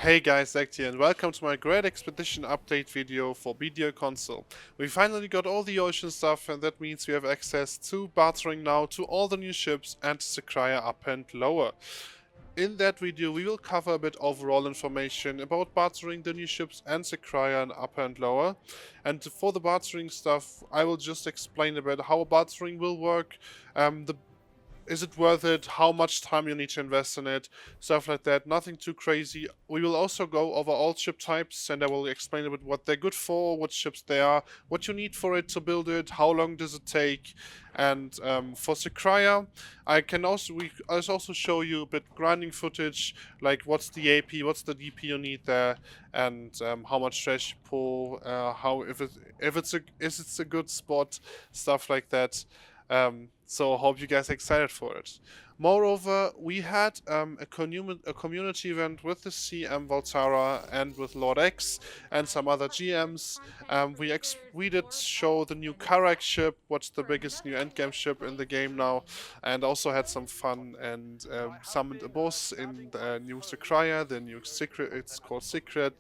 Hey guys, Zach here and welcome to my Great Expedition update video for BDO console. We finally got all the ocean stuff, and that means we have access to Bartering now, to all the new ships and Sycraia up and lower. In that video we will cover a bit overall information about Bartering, the new ships and Sycraia and upper and lower. And for the Bartering stuff I will just explain a bit how Bartering will work, is it worth it, how much time you need to invest in it, stuff like that, nothing too crazy. We will also go over all ship types and I will explain a bit what they're good for, what ships they are, what you need for it to build it, how long does it take. And for Sycraia, I'll also show you a bit grinding footage, like what's the AP, what's the DP you need there, and how much trash you pull, how if it's a good spot, stuff like that. So hope you guys are excited for it. Moreover, we had a community event with the CM Voltara and with Lord X and some other GMs. We did show the new Carrack ship, what's the biggest new endgame ship in the game now, and also had some fun and summoned a boss in the new Sycraia, the new secret. It's called Secret,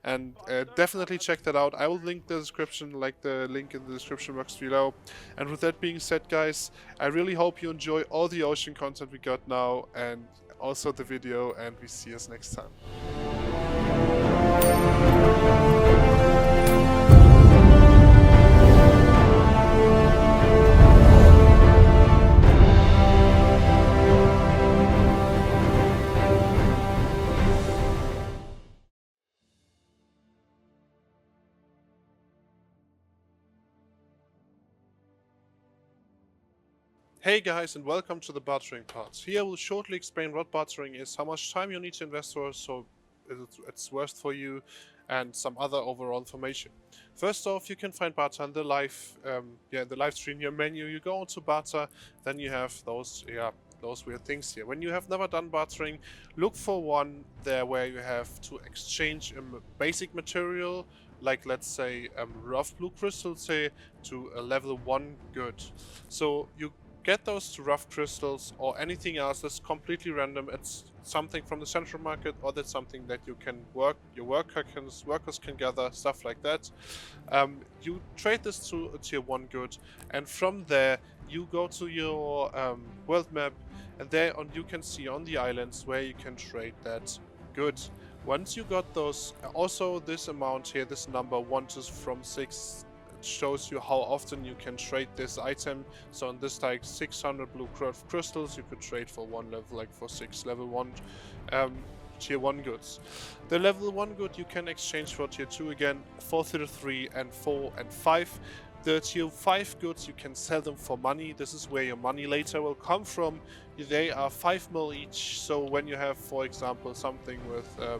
and definitely check that out. I will link the description, like the link in the description box below. And with that being said, guys, I really hope you enjoy all the ocean content we got now and also the video, and we see us next time. Hey guys, and welcome to the bartering part. Here I will shortly explain what bartering is, how much time you need to invest for so it's worth for you, and some other overall information. First off, you can find barter in the live stream here menu. You go onto barter, then you have those weird things here. When you have never done bartering, look for one there where you have to exchange a basic material, like let's say rough blue crystal, say, to a level 1 good. So you get those to rough crystals or anything else that's completely random. It's something from the central market, or that's something that you can your workers can gather, stuff like that. You trade this to a tier 1 good, and from there you go to your world map, and there you can see on the islands where you can trade that good. Once you got those, also this amount here, this number 1 to from 6, shows you how often you can trade this item. So on this like 600 blue crystals you could trade for 1 level, like for 6 level 1 tier 1 goods. The level 1 good you can exchange for tier 2 again, for tier 3 and 4 and 5. The tier 5 goods you can sell them for money. This is where your money later will come from. They are 5 mil each, so when you have, for example, something with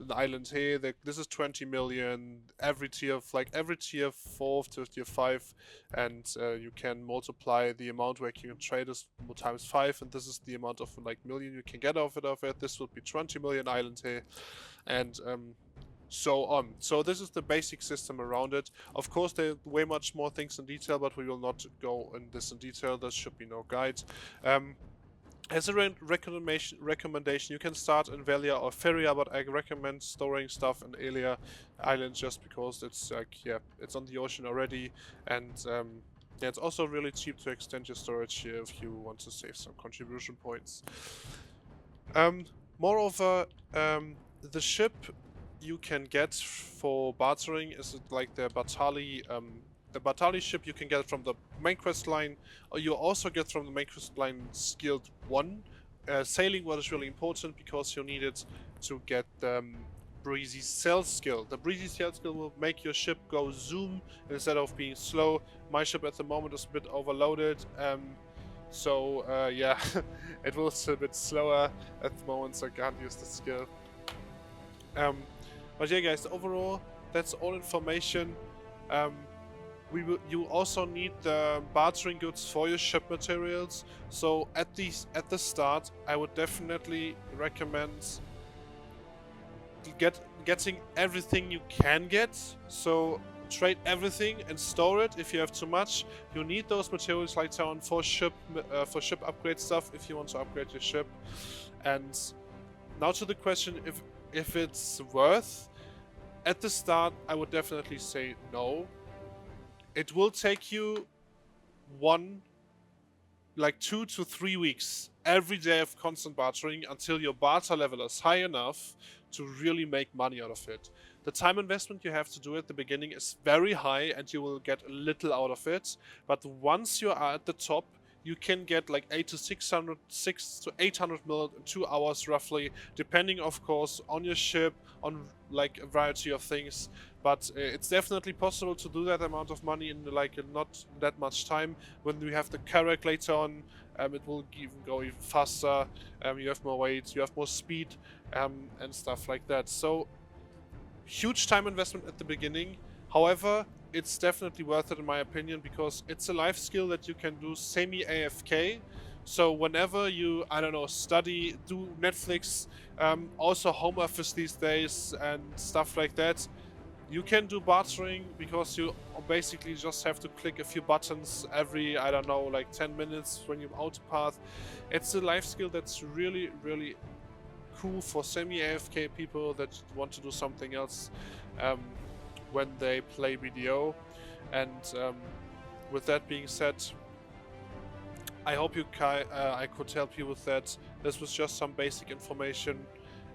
the island here, this is 20 million every tier 4 to tier 5, and you can multiply the amount where you can trade this times 5, and this is the amount of like million you can get off it. This would be 20 million island here, and so on. So this is the basic system around it. Of course there are way much more things in detail, but we will not go in this in detail. There should be no guide. As a recommendation, you can start in Velia or Feria, but I recommend storing stuff in Elia Island just because it's like, it's on the ocean already, and it's also really cheap to extend your storage here if you want to save some contribution points. Moreover, the ship you can get for bartering is like the Bartali. The Bartali ship you can get from the main quest line, or you also get from the main quest line skilled 1. Sailing what is really important because you need it to get the breezy sail skill. The breezy sail skill will make your ship go zoom instead of being slow. My ship at the moment is a bit overloaded, so yeah, it will still a bit slower at the moment, so I can't use the skill. But yeah guys, overall that's all information. You also need the bartering goods for your ship materials. So at the start, I would definitely recommend getting everything you can get. So trade everything and store it. If you have too much, you need those materials later on for ship upgrade stuff if you want to upgrade your ship. And now to the question, if it's worth. At the start, I would definitely say no. It will take you 2 to 3 weeks every day of constant bartering until your barter level is high enough to really make money out of it. The time investment you have to do at the beginning is very high and you will get a little out of it, but once you are at the top, you can get like 6 to 800 mil in 2 hours roughly, depending of course on your ship, on like a variety of things. But it's definitely possible to do that amount of money in like not that much time. When we have the Carrack later on, it will even go even faster. You have more weight, you have more speed, and stuff like that. So huge time investment at the beginning. However, it's definitely worth it in my opinion, because it's a life skill that you can do semi-AFK. So whenever you, I don't know, study, do Netflix, also home office these days and stuff like that, you can do bartering because you basically just have to click a few buttons every, I don't know, like 10 minutes when you autopath. It's a life skill that's really, really cool for semi-AFK people that want to do something else when they play BDO. And with that being said, I hope I could help you with that. This was just some basic information,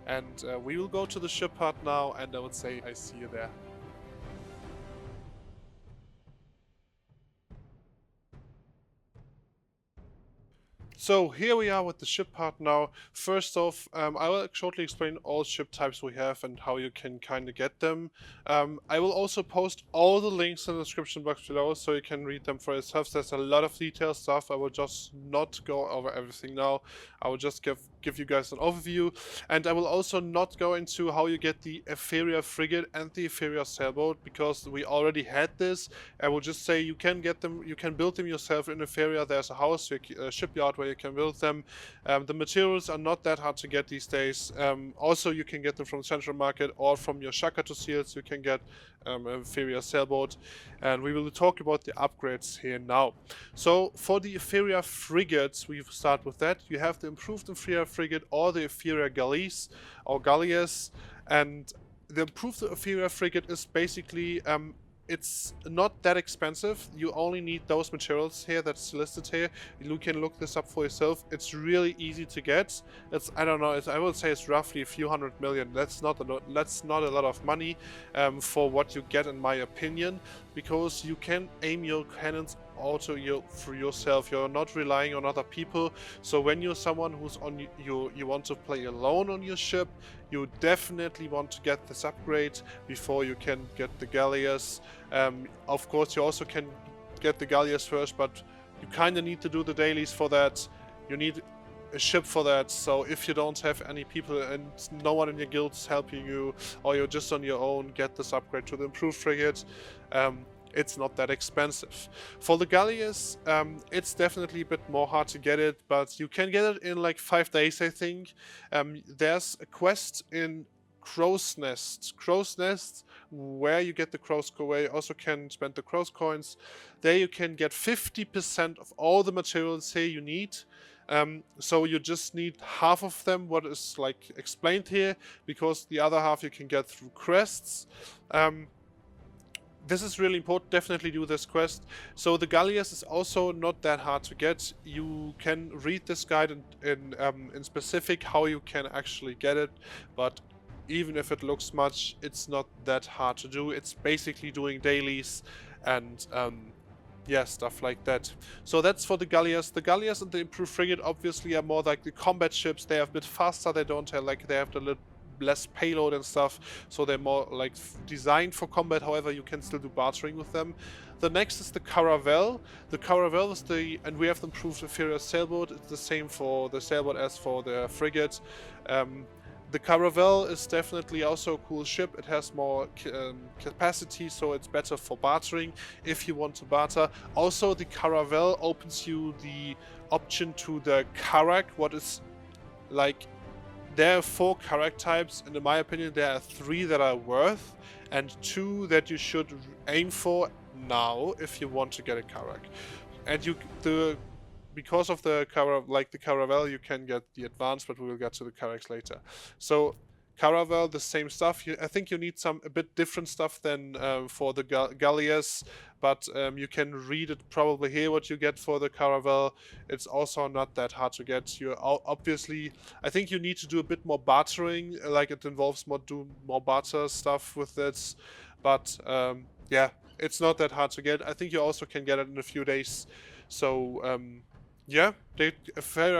and we will go to the ship part now, and I would say I see you there. So here we are with the ship part now. First off, I will shortly explain all ship types we have and how you can kind of get them. I will also post all the links in the description box below so you can read them for yourself. There's a lot of detailed stuff. I will just not go over everything now. I will just give you guys an overview, and I will also not go into how you get the Etheria frigate and the Etheria sailboat, because we already had this. I will just say you can get them, you can build them yourself in Etheria. There's a house, a shipyard where you can build them. The materials are not that hard to get these days. Also, you can get them from the central market or from your Shaka to Seals. You can get Etheria sailboat, and we will talk about the upgrades here now. So for the Etheria frigates, we start with that. You have the improved Etheria frigate or the Etheria Galleass or Galleass, and the improved Etheria frigate is basically it's not that expensive. You only need those materials here that's listed here. You can look this up for yourself. It's really easy to get. It's, I don't know, I would say it's roughly a few $100 million. That's not a lot of money for what you get, in my opinion, because you can aim your cannons for yourself. You're not relying on other people. So when you're someone who's on you want to play alone on your ship, you definitely want to get this upgrade before you can get the Galleass. Of course, you also can get the Galleass first, but you kind of need to do the dailies for that. You need a ship for that. So if you don't have any people and no one in your guild is helping you, or you're just on your own, get this upgrade to the improved frigate. It's not that expensive. For the Galleass, it's definitely a bit more hard to get it, but you can get it in like 5 days, I think. There's a quest in Crow's Nest, where you get the Crow's where you also can spend the Crow's coins. There you can get 50% of all the materials here you need. So you just need half of them, what is like explained here, because the other half you can get through quests. This is really important. Definitely do this quest. So the Galleass is also not that hard to get. You can read this guide in specific how you can actually get it, but even if it looks much, it's not that hard to do. It's basically doing dailies and yeah, stuff like that. So that's for the Galleass. The Galleass and the improved frigate obviously are more like the combat ships. They are a bit faster. They don't have like, they have the little less payload and stuff, so they're more like designed for combat. However, you can still do bartering with them. The next is the Caravel. The Caravel is and we have the improved Etheria sailboat. It's the same for the sailboat as for the frigate. The Caravel is definitely also a cool ship. It has more capacity, so it's better for bartering if you want to barter. Also, the Caravel opens you the option to the Carrack, what is like, there are 4 Carrack types, and in my opinion there are 3 that are worth, and 2 that you should aim for now if you want to get a Carrack. And because of the Caravel, you can get the advanced, but we will get to the Carracks later. So Caravel, the same stuff. I think you need a bit different stuff than for the Galleass, but you can read it probably here what you get for the Caravel. It's also not that hard to get. You obviously, I think you need to do a bit more bartering, like it involves more barter stuff with this, but yeah, it's not that hard to get. I think you also can get it in a few days. So yeah, a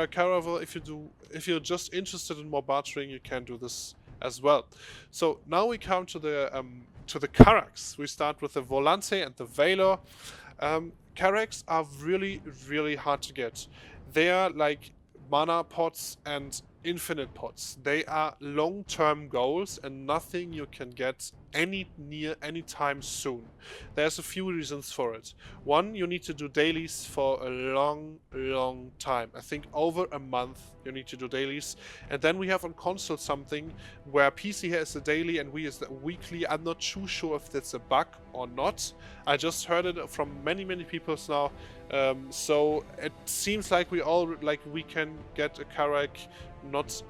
Caravel. If you're just interested in more bartering, you can do this as well. So now we come to the Carracks. We start with the Volante and the Valor. Carracks are really, really hard to get. They are like mana pots and infinite pots. They are long-term goals and nothing you can get anytime soon. There's a few reasons for it. One, you need to do dailies for a long time. I think over a month you need to do dailies. And then we have on console something where PC has a daily and we has a weekly. I'm not too sure if that's a bug or not. I just heard it from many people now. So it seems like we can get a Carrack not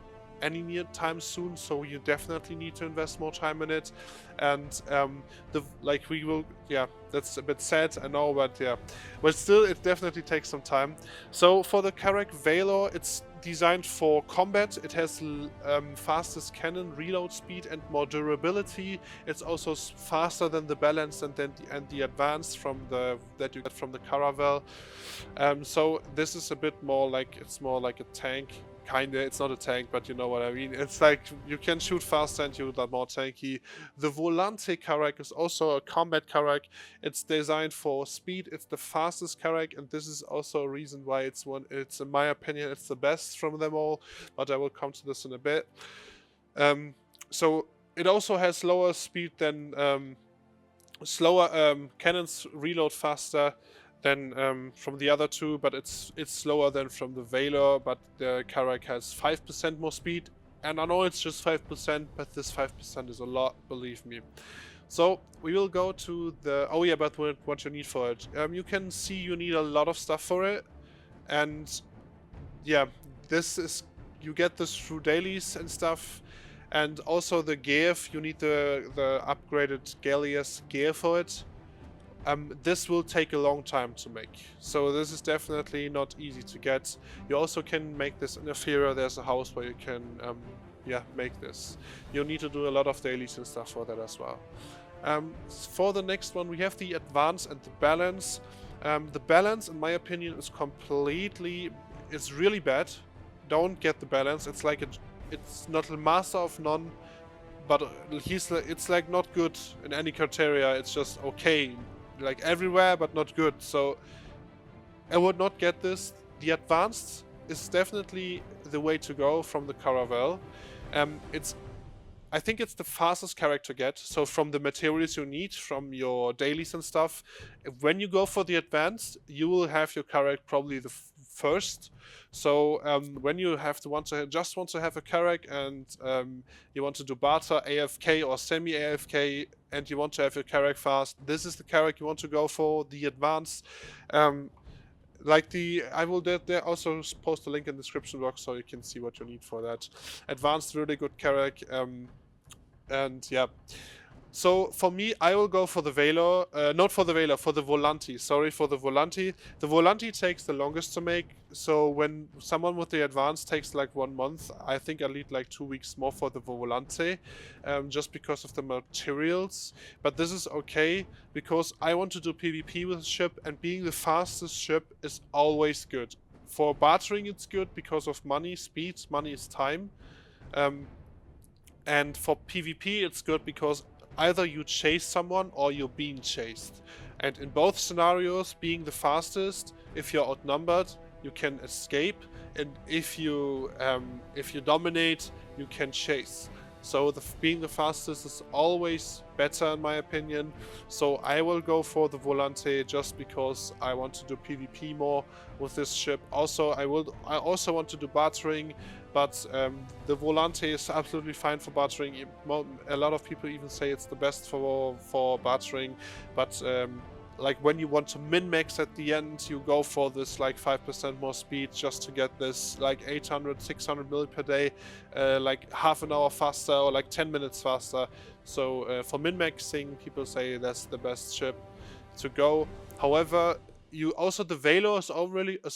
any near time soon, so you definitely need to invest more time in it. And that's a bit sad, I know, but yeah, but still it definitely takes some time. So for the Carrack Valor, it's designed for combat. It has fastest cannon reload speed and more durability. It's also faster than the balance and the advanced that you get from the Caravel. So this is a bit more like, it's more like a tank. Kinda, it's not a tank, but you know what I mean. It's like you can shoot faster and you're more tanky. The Volante Carrack is also a combat Carrack. It's designed for speed. It's the fastest Carrack, and this is also a reason why it's in my opinion, it's the best from them all. But I will come to this in a bit. So it also has lower speed than cannons reload faster than from the other two, but it's slower than from the Valor, but the Carrack has 5% more speed, and I know it's just 5%, but this 5% is a lot, believe me. So we will go to the, oh yeah, but what you need for it. You can see you need a lot of stuff for it, and yeah, you get this through dailies and stuff, and also the gear, you need the upgraded Galleass gear for it. This will take a long time to make, so this is definitely not easy to get. You also can make this in Inferior. There's a house where you can make this. You'll need to do a lot of dailies and stuff for that as well. For the next one, we have the Advance and the Balance. The Balance, in my opinion, is it's really bad. Don't get the Balance. It's like it's not a master of none, but it's like not good in any criteria. It's just okay, like everywhere, but not good. So I would not get this. The Advanced is definitely the way to go from the Caravel. I think it's the fastest character to get. So from the materials you need, from your dailies and stuff, when you go for the Advanced, you will have your Carrack probably the first. So when you want to have a Carrack and you want to do barter, AFK or semi-AFK, and you want to have your Carrack fast, this is the Carrack you want to go for. The Advanced, I will also post a link in the description box so you can see what you need for that. Advanced, really good Carrack, and yeah. So for me, I will go for the Valor, not for the Valor, for the Volante. Sorry, for the Volante. The Volante takes the longest to make, so when someone with the Advance takes like 1 month, I think I need like 2 weeks more for the Volante, just because of the materials. But this is okay, because I want to do PvP with the ship, and being the fastest ship is always good. For bartering, it's good because of money, speed, money is time. And for PvP, it's good because either you chase someone or you're being chased. And in both scenarios, being the fastest, if you're outnumbered, you can escape. And if you dominate, you can chase. So being the fastest is always better in my opinion. So I will go for the Volante just because I want to do PvP more with this ship. Also, I also want to do bartering, but the Volante is absolutely fine for bartering. A lot of people even say it's the best for bartering, but like when you want to min-max at the end, you go for this like 5% more speed just to get this like 800, 600 mil per day, like half an hour faster or like 10 minutes faster. So for min-maxing, people say that's the best ship to go. However, the Valor is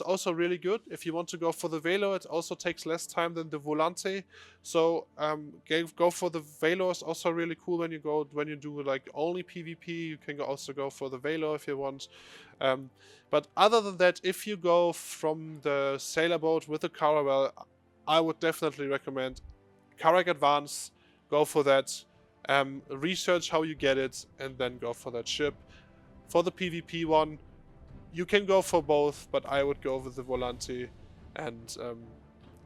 also really good. If you want to go for the Valor, it also takes less time than the Volante. So go for the Valor is also really cool when you do like only PvP. You can also go for the Valor if you want. But other than that, if you go from the sailor boat with the Caravel, I would definitely recommend Carrack Advance. Go for that. Research how you get it, and then go for that ship. For the PvP one, you can go for both, but I would go with the Volante. And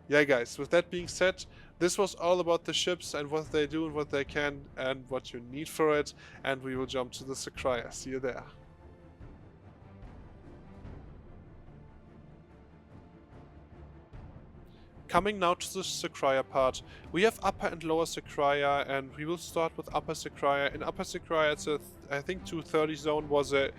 yeah, guys, with that being said, this was all about the ships and what they do and what they can and what you need for it. And we will jump to the Sycraia. See you there. Coming now to the Sycraia part, we have upper and lower Sycraia, and we will start with upper Sycraia. In upper Sycraia, it's I think 230 zone was it.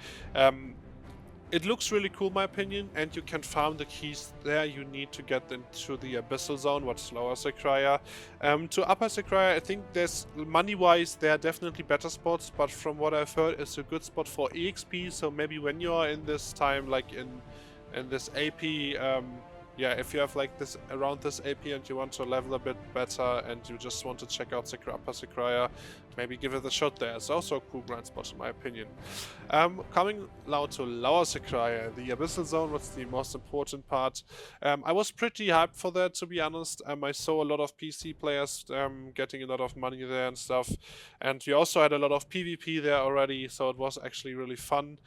It looks really cool, in my opinion, and you can farm the keys there you need to get into the abyssal zone, what's lower Sycraia. To upper Sycraia, I think there's money-wise, there are definitely better spots, but from what I've heard, it's a good spot for EXP. So maybe when you are in this time, like in this AP. Yeah, if you have like this around this AP and you want to level a bit better and you just want to check out upper Sycraia, maybe give it a shot there. It's also a cool grind spot in my opinion. Coming now to lower Sycraia, the abyssal zone was the most important part. I was pretty hyped for that, to be honest. I saw a lot of PC players getting a lot of money there and stuff, and we also had a lot of PvP there already, so it was actually really fun.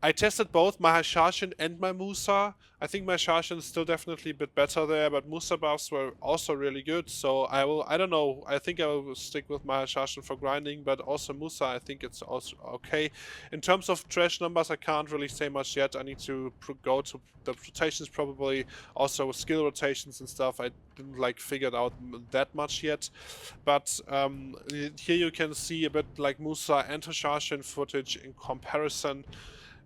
I tested both my Hashashin and my Musa. I think my Hashashin is still definitely a bit better there, but Musa buffs were also really good. So I don't know, I think I will stick with my Hashashin for grinding, but also Musa, I think it's also okay. In terms of trash numbers, I can't really say much yet. I need to go to the rotations probably, also skill rotations and stuff. I didn't like figured out that much yet. But here you can see a bit like Musa and Hashashin footage in comparison.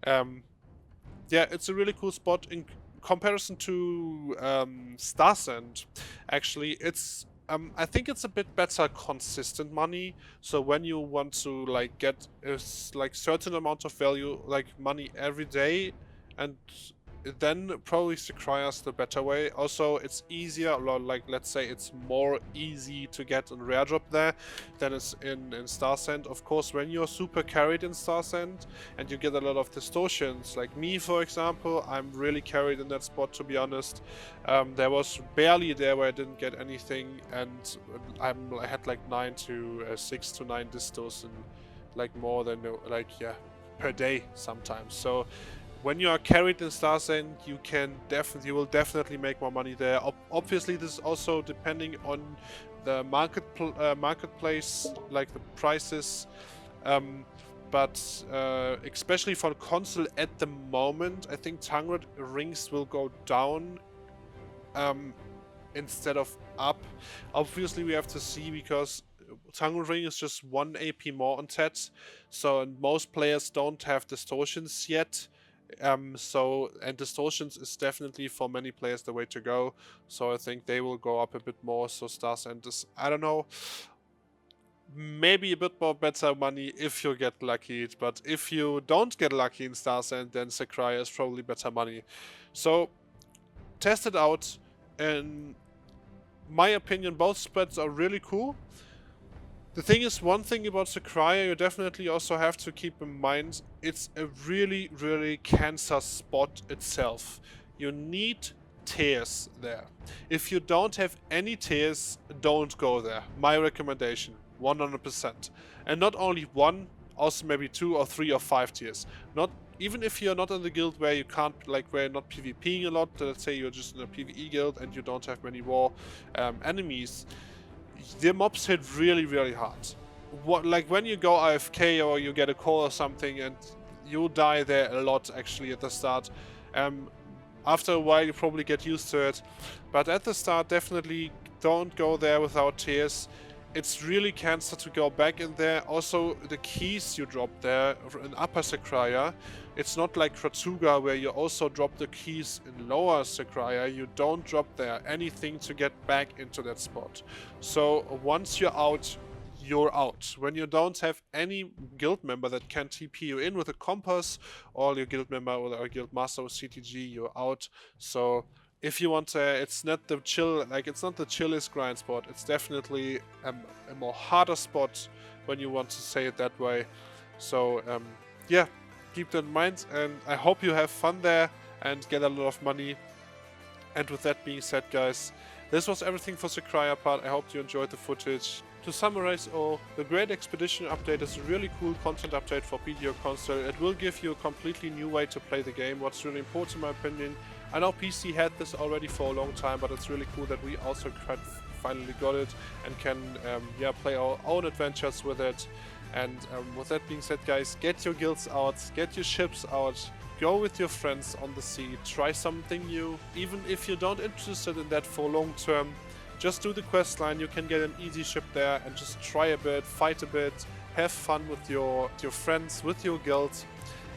Yeah, it's a really cool spot in comparison to Starsend. Actually, it's I think it's a bit better consistent money. So when you want to like get a like certain amount of value, like money every day, and then probably Sycraia is the better way. Also, it's easier, or like let's say it's more easy to get a rare drop there than it's in Starsend. Of course, when you're super carried in Starsend and you get a lot of distortions, like me for example, I'm really carried in that spot, to be honest. There was barely there where I didn't get anything, and I had like 6 to 9 distos and like more than yeah, per day sometimes. So when you are carried in Starsend, you will definitely make more money there. Obviously, this is also depending on the marketplace, like the prices. But especially for console at the moment, I think Tangred rings will go down instead of up. Obviously, we have to see, because Tangred ring is just 1 AP more on Tet, so most players don't have distortions yet. And distortions is definitely for many players the way to go, so I think they will go up a bit more. So Starsend is, I don't know, maybe a bit more better money if you get lucky, but if you don't get lucky in Starsend, then Sycraia is probably better money. So test it out. In my opinion, both spreads are really cool. The thing is, one thing about Sycraia you definitely also have to keep in mind, it's a really, really cancer spot itself. You need tears there. If you don't have any tears, don't go there. My recommendation, 100%. And not only one, also maybe 2 or 3 or 5 tiers. Even if you're not in the guild where you can't, like where you're not PvPing a lot, let's say you're just in a PvE guild and you don't have many war enemies, the mobs hit really, really hard. Like when you go AFK or you get a call or something, and you die there a lot actually at the start. After a while you probably get used to it, but at the start definitely don't go there without tears. it's really cancer to go back in there. Also, the keys you drop there in Upper Sycraia, it's not like Kratuga where you also drop the keys in Lower Sycraia. You don't drop there anything to get back into that spot. So once you're out, you're out. When you don't have any guild member that can TP you in with a compass, or your guild member or guild master with CTG, you're out. So if you want to, it's not the chill, like it's not the chillest grind spot. It's definitely a more harder spot when you want to say it that way. So yeah, keep that in mind, and I hope you have fun there and get a lot of money. And with that being said, guys, this was everything for Sycraia part. I hope you enjoyed the footage. To summarize all, the Great Expedition update is a really cool content update for BDO console. It will give you a completely new way to play the game, what's really important in my opinion. I know PC had this already for a long time, but it's really cool that we also finally got it and can yeah, play our own adventures with it. And with that being said, guys, get your guilds out, get your ships out, go with your friends on the sea, try something new. Even if you don't interested in that for long term, just do the quest line. You can get an easy ship there and just try a bit, fight a bit, have fun with your friends, with your guild.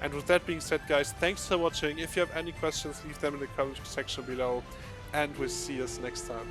And with that being said, guys, thanks for watching. If you have any questions, leave them in the comment section below, and we'll see us next time.